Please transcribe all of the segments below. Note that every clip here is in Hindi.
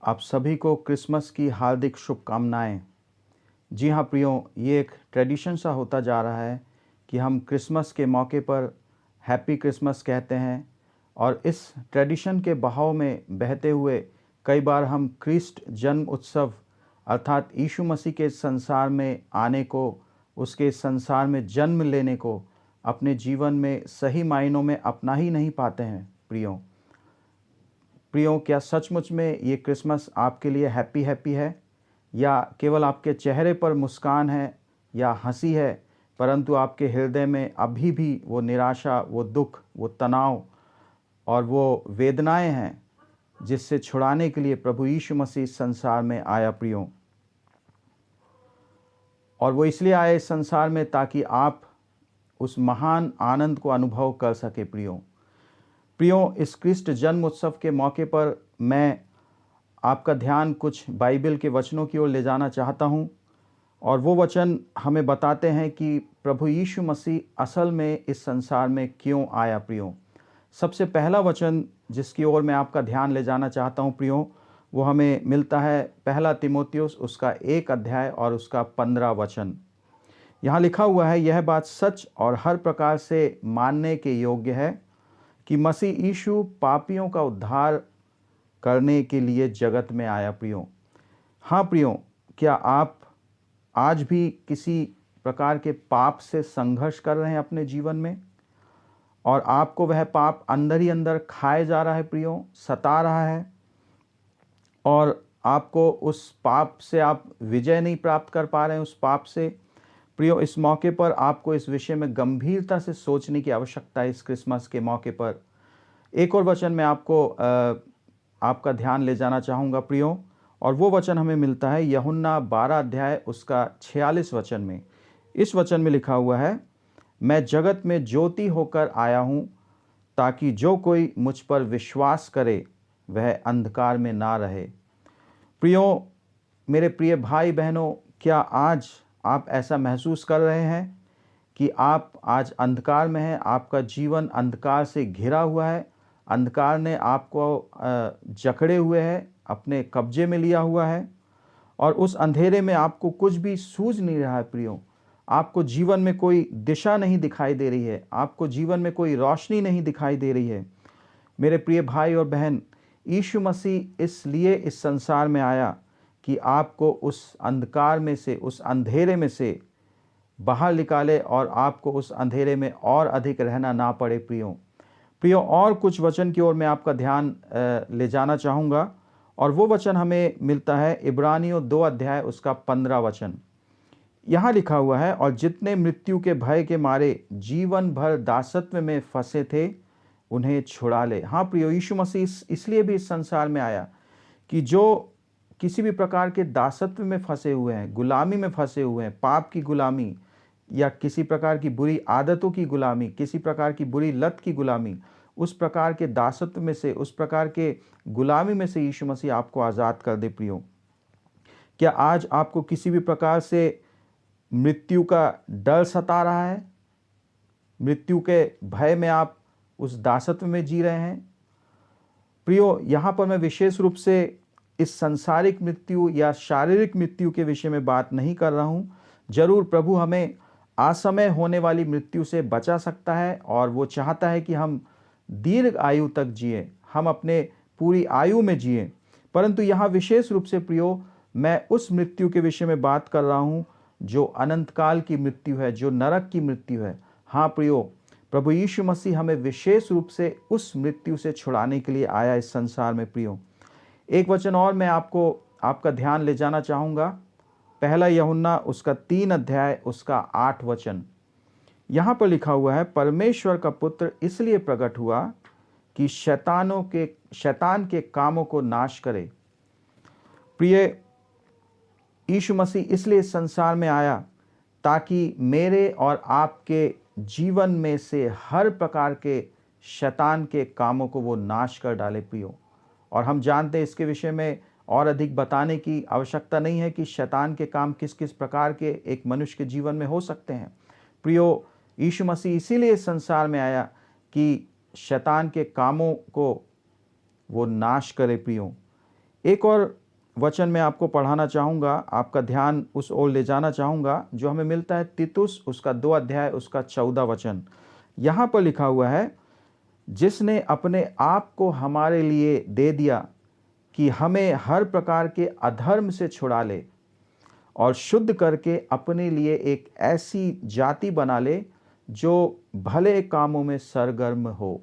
आप सभी को क्रिसमस की हार्दिक शुभकामनाएं। जी हाँ प्रियो, ये एक ट्रेडिशन सा होता जा रहा है कि हम क्रिसमस के मौके पर हैप्पी क्रिसमस कहते हैं और इस ट्रेडिशन के बहाव में बहते हुए कई बार हम क्रिस्ट जन्म उत्सव अर्थात यीशु मसीह के संसार में आने को, उसके संसार में जन्म लेने को अपने जीवन में सही मायनों में अपना ही नहीं पाते हैं। प्रियो, क्या सचमुच में ये क्रिसमस आपके लिए हैप्पी हैप्पी है या केवल आपके चेहरे पर मुस्कान है या हंसी है, परंतु आपके हृदय में अभी भी वो निराशा, वो दुख, वो तनाव और वो वेदनाएं हैं जिससे छुड़ाने के लिए प्रभु यीशु मसीह संसार में आया प्रियो। और वो इसलिए आए इस संसार में ताकि आप उस महान आनंद को अनुभव कर सके प्रियो, इस क्रिस्ट जन्म उत्सव के मौके पर मैं आपका ध्यान कुछ बाइबल के वचनों की ओर ले जाना चाहता हूं और वो वचन हमें बताते हैं कि प्रभु यीशु मसीह असल में इस संसार में क्यों आया प्रियो। सबसे पहला वचन जिसकी ओर मैं आपका ध्यान ले जाना चाहता हूं प्रियो, वो हमें मिलता है पहला तीमुथियुस उसका 1 अध्याय और उसका 15 वचन। यहाँ लिखा हुआ है, यह बात सच और हर प्रकार से मानने के योग्य है कि मसीह यीशु पापियों का उद्धार करने के लिए जगत में आया प्रियो। हाँ प्रियो, क्या आप आज भी किसी प्रकार के पाप से संघर्ष कर रहे हैं अपने जीवन में और आपको वह पाप अंदर ही अंदर खाए जा रहा है प्रियो, सता रहा है और आपको उस पाप से आप विजय नहीं प्राप्त कर पा रहे हैं उस पाप से प्रियो। इस मौके पर आपको इस विषय में गंभीरता से सोचने की आवश्यकता है। इस क्रिसमस के मौके पर एक और वचन मैं आपका ध्यान ले जाना चाहूँगा प्रियो, और वो वचन हमें मिलता है यूहन्ना 12 अध्याय उसका 46 वचन में। इस वचन में लिखा हुआ है, मैं जगत में ज्योति होकर आया हूँ ताकि जो कोई मुझ पर विश्वास करे वह अंधकार में ना रहे। प्रियो, मेरे प्रिय भाई बहनों, क्या आज आप ऐसा महसूस कर रहे हैं कि आप आज अंधकार में हैं, आपका जीवन अंधकार से घिरा हुआ है, अंधकार ने आपको जकड़े हुए है, अपने कब्जे में लिया हुआ है और उस अंधेरे में आपको कुछ भी सूझ नहीं रहा है प्रियो। आपको जीवन में कोई दिशा नहीं दिखाई दे रही है, आपको जीवन में कोई रोशनी नहीं दिखाई दे रही है। मेरे प्रिय भाई और बहन, यीशु मसीह इसलिए इस संसार में आया कि आपको उस अंधकार में से, उस अंधेरे में से बाहर निकाले और आपको उस अंधेरे में और अधिक रहना ना पड़े प्रियो। और कुछ वचन की ओर मैं आपका ध्यान ले जाना चाहूँगा और वो वचन हमें मिलता है इब्रानियों 2 अध्याय उसका 15 वचन। यहाँ लिखा हुआ है, और जितने मृत्यु के भय के मारे जीवन भर दासत्व में फंसे थे उन्हें छुड़ा ले। हाँ प्रियो, यीशु मसीह इसलिए भी इस संसार में आया कि जो किसी भी प्रकार के दासत्व में फंसे हुए हैं, गुलामी में फंसे हुए हैं, पाप की गुलामी या किसी प्रकार की बुरी आदतों की गुलामी, किसी प्रकार की बुरी लत की गुलामी, उस प्रकार के दासत्व में से, उस प्रकार के गुलामी में से यीशु मसीह आपको आज़ाद कर दे प्रियो। क्या आज आपको किसी भी प्रकार से मृत्यु का डर सता रहा है? मृत्यु के भय में आप उस दासत्व में जी रहे हैं? प्रियो, यहाँ पर मैं विशेष रूप से इस सांसारिक मृत्यु या शारीरिक मृत्यु के विषय में बात नहीं कर रहा हूँ। जरूर प्रभु हमें असमय होने वाली मृत्यु से बचा सकता है और वो चाहता है कि हम दीर्घ आयु तक जिए, हम अपने पूरी आयु में जिए, परंतु यहाँ विशेष रूप से प्रियो मैं उस मृत्यु के विषय में बात कर रहा हूँ जो अनंत काल की मृत्यु है, जो नरक की मृत्यु है। हाँ प्रियो, प्रभु यीशु मसीह हमें विशेष रूप से उस मृत्यु से छुड़ाने के लिए आया इस संसार में प्रियो। एक वचन और मैं आपका ध्यान ले जाना चाहूँगा, पहला यूहन्ना उसका 3 अध्याय उसका 8 वचन। यहाँ पर लिखा हुआ है, परमेश्वर का पुत्र इसलिए प्रकट हुआ कि शैतान के कामों को नाश करे। प्रिय, यीशु मसीह इसलिए इस संसार में आया ताकि मेरे और आपके जीवन में से हर प्रकार के शैतान के कामों को वो नाश कर डाले प्रियो। और हम जानते हैं इसके विषय में और अधिक बताने की आवश्यकता नहीं है कि शैतान के काम किस किस प्रकार के एक मनुष्य के जीवन में हो सकते हैं प्रियो। यीशु मसीह इसीलिए इस संसार में आया कि शैतान के कामों को वो नाश करे प्रियो। एक और वचन मैं आपको पढ़ाना चाहूँगा, आपका ध्यान उस ओर ले जाना चाहूँगा जो हमें मिलता है तीतुस उसका 2 अध्याय उसका 14 वचन। यहाँ पर लिखा हुआ है, जिसने अपने आप को हमारे लिए दे दिया कि हमें हर प्रकार के अधर्म से छुड़ा ले और शुद्ध करके अपने लिए एक ऐसी जाति बना ले जो भले कामों में सरगर्म हो।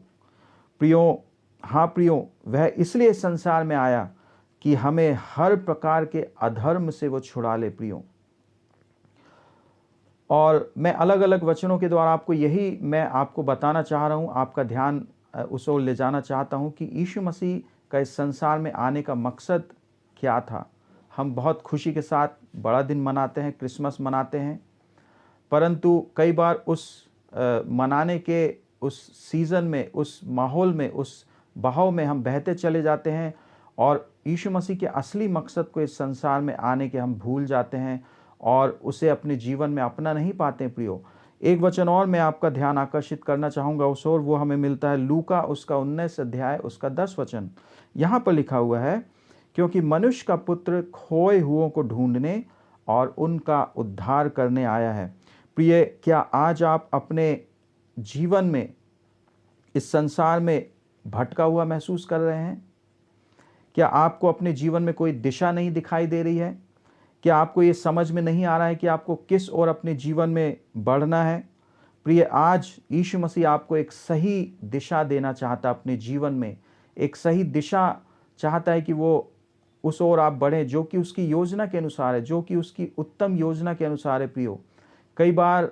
प्रियो, हाँ प्रियो, वह इसलिए संसार में आया कि हमें हर प्रकार के अधर्म से वो छुड़ा ले प्रियो। और मैं अलग अलग वचनों के द्वारा आपको यही मैं आपको बताना चाह रहा हूँ, आपका ध्यान उस ओर ले जाना चाहता हूँ कि यीशु मसीह का इस संसार में आने का मकसद क्या था। हम बहुत खुशी के साथ बड़ा दिन मनाते हैं, क्रिसमस मनाते हैं, परंतु कई बार उस मनाने के उस सीज़न में, उस माहौल में, उस बहाव में हम बहते चले जाते हैं और यीशु मसीह के असली मकसद को इस संसार में आने के हम भूल जाते हैं और उसे अपने जीवन में अपना नहीं पाते प्रियो। एक वचन और मैं आपका ध्यान आकर्षित करना चाहूँगा उस ओर, वो हमें मिलता है लूका उसका 19 अध्याय उसका 10 वचन। यहाँ पर लिखा हुआ है, क्योंकि मनुष्य का पुत्र खोए हुओं को ढूंढने और उनका उद्धार करने आया है। प्रिय, क्या आज आप अपने जीवन में इस संसार में भटका हुआ महसूस कर रहे हैं? क्या आपको अपने जीवन में कोई दिशा नहीं दिखाई दे रही है? क्या आपको ये समझ में नहीं आ रहा है कि आपको किस ओर अपने जीवन में बढ़ना है? प्रिय, आज यीशु मसीह आपको एक सही दिशा देना चाहता है अपने जीवन में, एक सही दिशा चाहता है कि वो उस ओर आप बढ़ें जो कि उसकी योजना के अनुसार है, जो कि उसकी उत्तम योजना के अनुसार है प्रियो। कई बार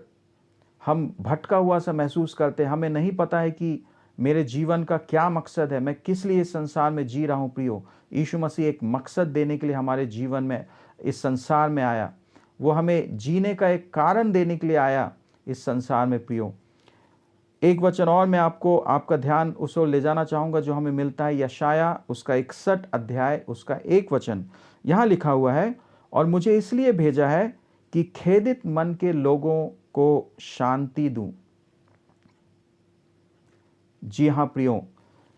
हम भटका हुआ सा महसूस करते हैं, हमें नहीं पता है कि मेरे जीवन का क्या मकसद है, मैं किस लिए इस संसार में जी रहा हूँ प्रियो। यीशु मसीह एक मकसद देने के लिए हमारे जीवन में इस संसार में आया, वो हमें जीने का एक कारण देने के लिए आया इस संसार में प्रियो। एक वचन और मैं आपको आपका ध्यान उस ओर ले जाना चाहूँगा जो हमें मिलता है यशाया उसका 61 अध्याय उसका 1 वचन। यहाँ लिखा हुआ है, और मुझे इसलिए भेजा है कि खेदित मन के लोगों को शांति दूं। जी हाँ प्रियो,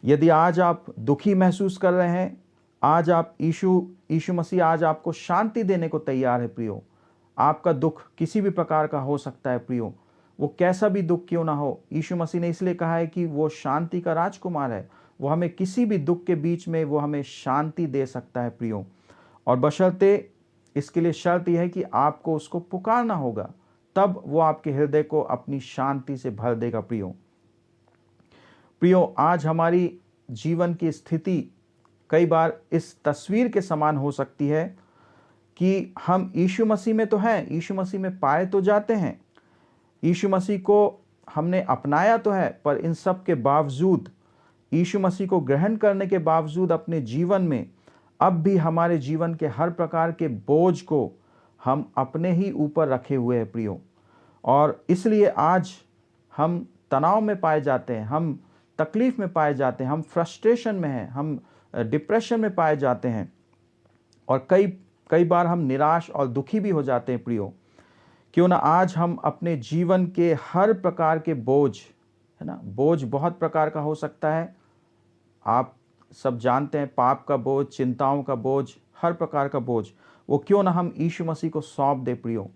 यदि आज आप दुखी महसूस कर रहे हैं, आज आप यीशु मसीह आज आपको शांति देने को तैयार है प्रियो। आपका दुख किसी भी प्रकार का हो सकता है प्रियो, वो कैसा भी दुख क्यों ना हो। यीशु मसीह ने इसलिए कहा है कि वो शांति का राजकुमार है, वो हमें किसी भी दुख के बीच में वो हमें शांति दे सकता है प्रियो। और बशर्ते इसके लिए शर्त यह है कि आपको उसको पुकारना होगा, तब वो आपके हृदय को अपनी शांति से भर देगा प्रियो। आज हमारी जीवन की स्थिति कई बार इस तस्वीर के समान हो सकती है कि हम यीशु मसीह में तो हैं, यीशु मसीह में पाए तो जाते हैं, यीशु मसीह को हमने अपनाया तो है, पर इन सब के बावजूद, यीशु मसीह को ग्रहण करने के बावजूद अपने जीवन में अब भी हमारे जीवन के हर प्रकार के बोझ को हम अपने ही ऊपर रखे हुए हैं प्रियो। और इसलिए आज हम तनाव में पाए जाते हैं, हम तकलीफ में पाए जाते हैं, हम फ्रस्ट्रेशन में हैं, हम डिप्रेशन में पाए जाते हैं और कई बार हम निराश और दुखी भी हो जाते हैं प्रियो। क्यों ना आज हम अपने जीवन के हर प्रकार के बोझ, है ना, बोझ बहुत प्रकार का हो सकता है, आप सब जानते हैं, पाप का बोझ, चिंताओं का बोझ, हर प्रकार का बोझ, वो क्यों ना हम यीशु मसीह को सौंप दे प्रियो।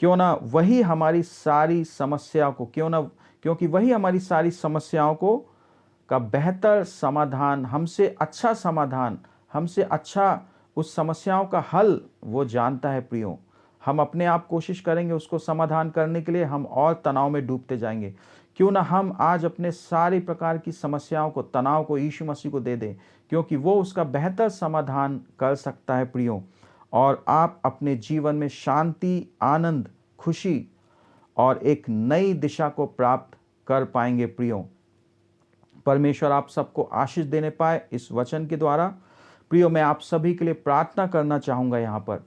क्यों ना वही हमारी सारी समस्याओं को, क्योंकि वही हमारी सारी समस्याओं को का बेहतर समाधान, हमसे अच्छा समाधान, हमसे अच्छा उस समस्याओं का हल वो जानता है प्रियो। हम अपने आप कोशिश करेंगे उसको समाधान करने के लिए, हम और तनाव में डूबते जाएंगे। क्यों ना हम आज अपने सारी प्रकार की समस्याओं को, तनाव को यीशु मसीह को दे दें, क्योंकि वो उसका बेहतर समाधान कर सकता है प्रियो। और आप अपने जीवन में शांति, आनंद, खुशी और एक नई दिशा को प्राप्त कर पाएंगे प्रियो। परमेश्वर आप सबको आशीष देने पाए इस वचन के द्वारा। प्रियो, मैं आप सभी के लिए प्रार्थना करना चाहूँगा यहाँ पर।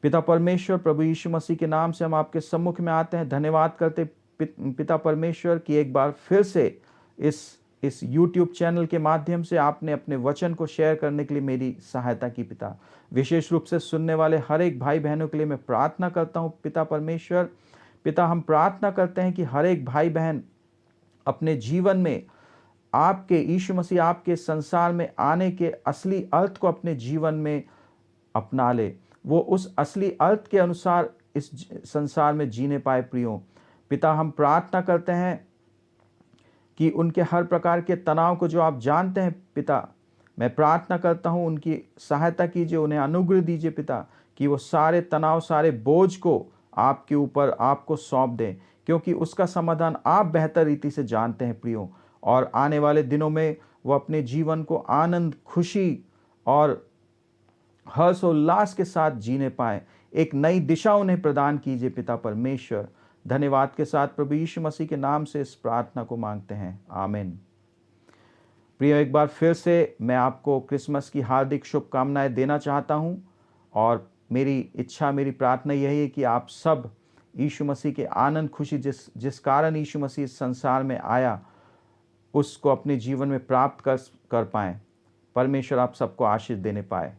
पिता परमेश्वर, प्रभु यीशु मसीह के नाम से हम आपके सम्मुख में आते हैं, धन्यवाद करते पिता परमेश्वर कि एक बार फिर से इस YouTube चैनल के माध्यम से आपने अपने वचन को शेयर करने के लिए मेरी सहायता की पिता। विशेष रूप से सुनने वाले हर एक भाई बहनों के लिए मैं प्रार्थना करता हूँ पिता परमेश्वर। पिता, हम प्रार्थना करते हैं कि हर एक भाई बहन अपने जीवन में आपके यीशु मसीह आपके संसार में आने के असली अर्थ को अपने जीवन में अपना ले, वो उस असली अर्थ के अनुसार इस संसार में जीने पाए। प्रियो पिता, हम प्रार्थना करते हैं कि उनके हर प्रकार के तनाव को जो आप जानते हैं पिता, मैं प्रार्थना करता हूं उनकी सहायता कीजिए, उन्हें अनुग्रह दीजिए पिता, कि वो सारे तनाव, सारे बोझ को आपके ऊपर आपको सौंप दें, क्योंकि उसका समाधान आप बेहतर रीति से जानते हैं प्रियो। और आने वाले दिनों में वो अपने जीवन को आनंद, खुशी और हर्ष और उल्लास के साथ जीने पाए। एक नई दिशा उन्हें प्रदान कीजिए पिता परमेश्वर। धन्यवाद के साथ प्रभु यीशु मसीह के नाम से इस प्रार्थना को मांगते हैं, आमीन। प्रिय, एक बार फिर से मैं आपको क्रिसमस की हार्दिक शुभकामनाएं देना चाहता हूं, और मेरी इच्छा, मेरी प्रार्थना यही है कि आप सब यीशु मसीह के आनंद, खुशी जिस कारण यीशु मसीह इस संसार में आया, उसको अपने जीवन में प्राप्त कर पाएं। परमेश्वर आप सबको आशीष देने पाए।